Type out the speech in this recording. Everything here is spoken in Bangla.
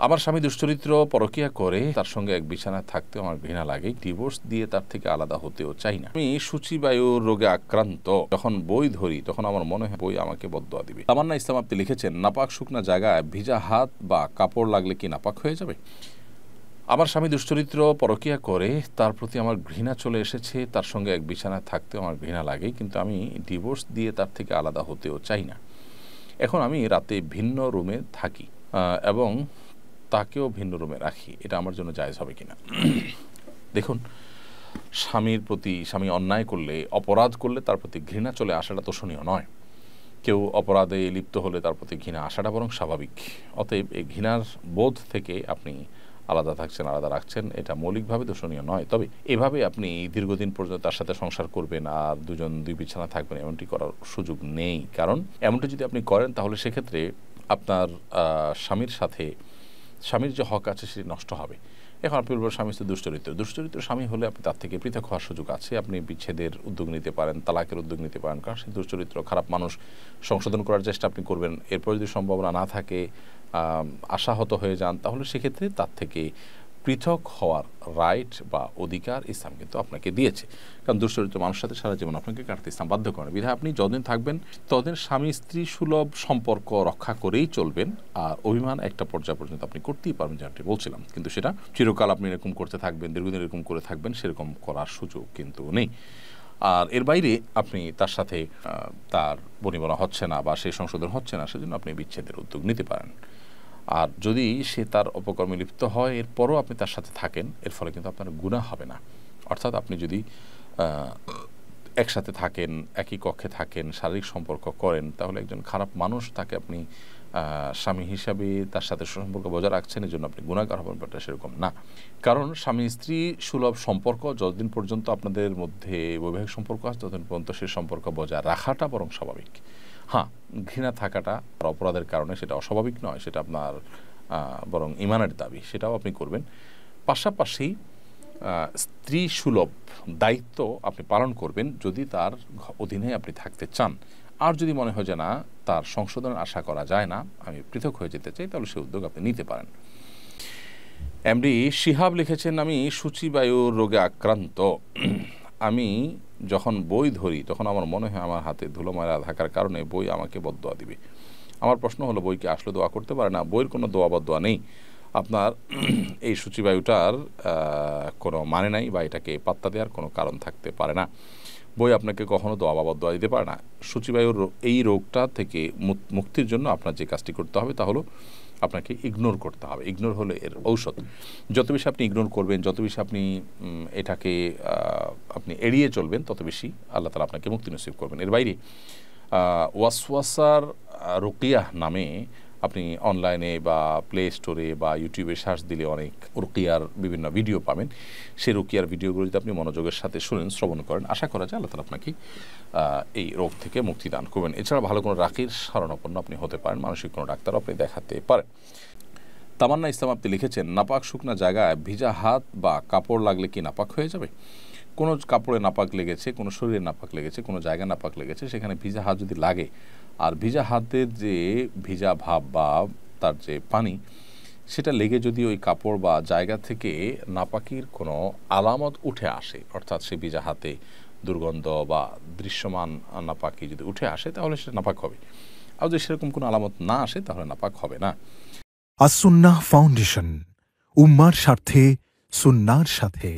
আমার স্বামী দুশ্চরিত্র, পরকীয়া করে, তার সঙ্গে এক বিছানায় থাকতেও আমার ঘৃণা লাগে। ডিভোর্স দিয়ে তার থেকে আলাদা হতেও চাই না। আমি সূচিবায়ুর রোগে আক্রান্ত। যখন বই ধরি তখন আমার মনে হয় বই আমাকে বদদোয়া দিবে। তামান্না ইসলাম আপনি লিখেছেন, নাপাক শুকনা জায়গায় ভিজা হাত বা কাপড় লাগলে কি নাপাক হয়ে যাবে? আমার স্বামী দুশ্চরিত্র, পরকীয়া করে, তার প্রতি আমার ঘৃণা চলে এসেছে। তার সঙ্গে এক বিছানায় থাকতেও আমার ঘৃণা লাগে, কিন্তু আমি ডিভোর্স দিয়ে তার থেকে আলাদা হতেও চাই না। এখন আমি রাতে ভিন্ন রুমে থাকি এবং তাকেও ভিন্ন রুমে রাখি। এটা আমার জন্য জায়েজ হবে কিনা? দেখুন, স্বামীর প্রতি স্বামী অন্যায় করলে, অপরাধ করলে তার প্রতি ঘৃণা চলে আসাটা তোষণীয় নয়। কেউ অপরাধে লিপ্ত হলে তার প্রতি ঘৃণা আসাটা বরং স্বাভাবিক। অতএব এই ঘৃণার বোধ থেকে আপনি আলাদা থাকছেন, আলাদা রাখছেন, এটা মৌলিকভাবে দোষণীয় নয়। তবে এভাবে আপনি দীর্ঘদিন পর্যন্ত তার সাথে সংসার করবেন আর দুজন দুই বিছানা থাকবেন, এমনটি করার সুযোগ নেই। কারণ এমনটি যদি আপনি করেন তাহলে সেক্ষেত্রে আপনার স্বামীর যে হক আছে সেটি নষ্ট হবে। এখন আপনি বলবেন স্বামী তো দুশ্চরিত্র স্বামী হলে আপনি তার থেকে পৃথক হওয়ার সুযোগ আছে। আপনি বিচ্ছেদের উদ্যোগ নিতে পারেন, তালাকের উদ্যোগ নিতে পারেন, কারণ সে দুশ্চরিত্র, খারাপ মানুষ। সংশোধন করার চেষ্টা আপনি করবেন। এরপর যদি সম্ভাবনা না থাকে, আশাহত হয়ে যান, তাহলে সেক্ষেত্রে তার থেকে পৃথক হওয়ার রাইট বা অধিকার ইসলাম কিন্তু আপনাকে দিয়েছে। কারণ দুশ্চরিত্র মানুষের সাথে সারা জীবন আপনাকে কাটতে ইসলাম বাধ্য করেন। বিধায় আপনি যতদিন থাকবেন ততদিন স্বামী স্ত্রী সুলভ সম্পর্ক রক্ষা করেই চলবেন। আর অভিমান একটা পর্যায় পর্যন্ত আপনি করতেই পারবেন, যেমনটি বলছিলাম। কিন্তু সেটা চিরকাল আপনি এরকম করতে থাকবেন, দীর্ঘদিন এরকম করে থাকবেন, সেরকম করার সুযোগ কিন্তু নেই। আর এর বাইরে আপনি তার সাথে তার বনিবনা হচ্ছে না বা সেই সংশোধন হচ্ছে না, সেজন্য আপনি বিচ্ছেদের উদ্যোগ নিতে পারেন। আর যদি সে তার অপকর্মে লিপ্ত হয়, এরপরও আপনি তার সাথে থাকেন, এর ফলে কিন্তু আপনার গুনাহ হবে না। অর্থাৎ আপনি যদি একসাথে থাকেন, একই কক্ষে থাকেন, শারীরিক সম্পর্ক করেন, তাহলে একজন খারাপ মানুষ, তাকে আপনি স্বামী হিসাবে তার সাথে সম্পর্ক বজায় রাখছেন, এই জন্য আপনি গুনাহগার হবেন, ব্যাপারটা সেরকম না। কারণ স্বামী স্ত্রী সুলভ সম্পর্ক যতদিন পর্যন্ত আপনাদের মধ্যে বৈবাহিক সম্পর্ক আছে, ততদিন পর্যন্ত সেই সম্পর্ক বজায় রাখাটা বরং স্বাভাবিক। হ্যাঁ, ঘৃণা থাকাটা অপরাধের কারণে সেটা অস্বাভাবিক নয়, সেটা আপনার বরং ঈমানের দাবি, সেটাও আপনি করবেন। পাশাপাশি স্ত্রী সুলভ দায়িত্ব আপনি পালন করবেন যদি তার অধীনে আপনি থাকতে চান। আর যদি মনে হয় যে না, তার সংশোধনের আশা করা যায় না, আমি পৃথক হয়ে যেতে চাই, তাহলে সেই উদ্যোগ আপনি নিতে পারেন। এমডি শিহাব লিখেছেন, আমি সূচিবায়ুর রোগে আক্রান্ত। আমি যখন বই ধরি তখন আমার মনে হয় আমার হাতে ধুলো ময়লা থাকার কারণে বই আমাকে বদদোয়া দিবে। আমার প্রশ্ন হলো, বই কি আসলে দোয়া করতে পারে না? বইয়ের কোনো দোয়া বদদোয়া নেই। আপনার এই সূচিবায়ুটার কোনো মানে নাই বা এটাকে পাত্তা দেওয়ার কোনো কারণ থাকতে পারে না। বই আপনাকে কখনো দোয়া বা বদদোয়া দিতে পারে না। সূচিবায়ুর এই রোগটা থেকে মুক্তির জন্য আপনার যে কাজটি করতে হবে তা হলো আপনাকে ইগনোর করতে হবে। ইগনোর হলো এর ঔষধ। যত বেশি আপনি ইগনোর করবেন, যত বেশি আপনি এটাকে আপনি এড়িয়ে চলবেন, তত বেশি আল্লাহ তাআলা আপনাকে মুক্তি নসিব করবেন। এর বাইরে ওয়াসওয়াসার রুকিয়াহ নামে আপনি অনলাইনে বা প্লে স্টোরে বা ইউটিউবে সার্চ দিলে অনেক রুকিয়ার বিভিন্ন ভিডিও পাবেন। সেই রুকিয়ার ভিডিওগুলো যদি আপনি মনোযোগের সাথে শুনেন, শ্রবণ করেন, আশা করা যায় আল্লাহ তাআলা আপনাকে এই রোগ থেকে মুক্তি দান করবেন। এছাড়া ভালো কোনো রাকির শরণাপন্ন আপনি হতে পারেন, মানসিক কোনো ডাক্তার আপনি দেখাতে পারেন। তামান্না ইসলাম আপনি লিখেছেন, নাপাক শুকনা জায়গায় ভিজা হাত বা কাপড় লাগলে কি নাপাক হয়ে যাবে? কোনো কাপড়ে নাপাক লেগেছে, কোনো শরীরে নাপাক লেগেছে, কোনো জায়গায় নাপাক লেগেছে, সেখানে ভিজা হাত যদি লাগে, আর ভিজা হাতের যে ভিজা ভাব বা তার যে পানি, সেটা লেগে যদি ওই কাপড় বা জায়গা থেকে নাপাকির কোনো আলামত উঠে আসে, অর্থাৎ সে ভিজা হাতে দুর্গন্ধ বা দৃশ্যমান নাপাকি যদি উঠে আসে, তাহলে সেটা নাপাক হবে। আর যদি সেরকম কোনো আলামত না আসে, তাহলে নাপাক হবে না। আস-সুন্নাহ ফাউন্ডেশন, উম্মার স্বার্থে সুন্নাহর সাথে।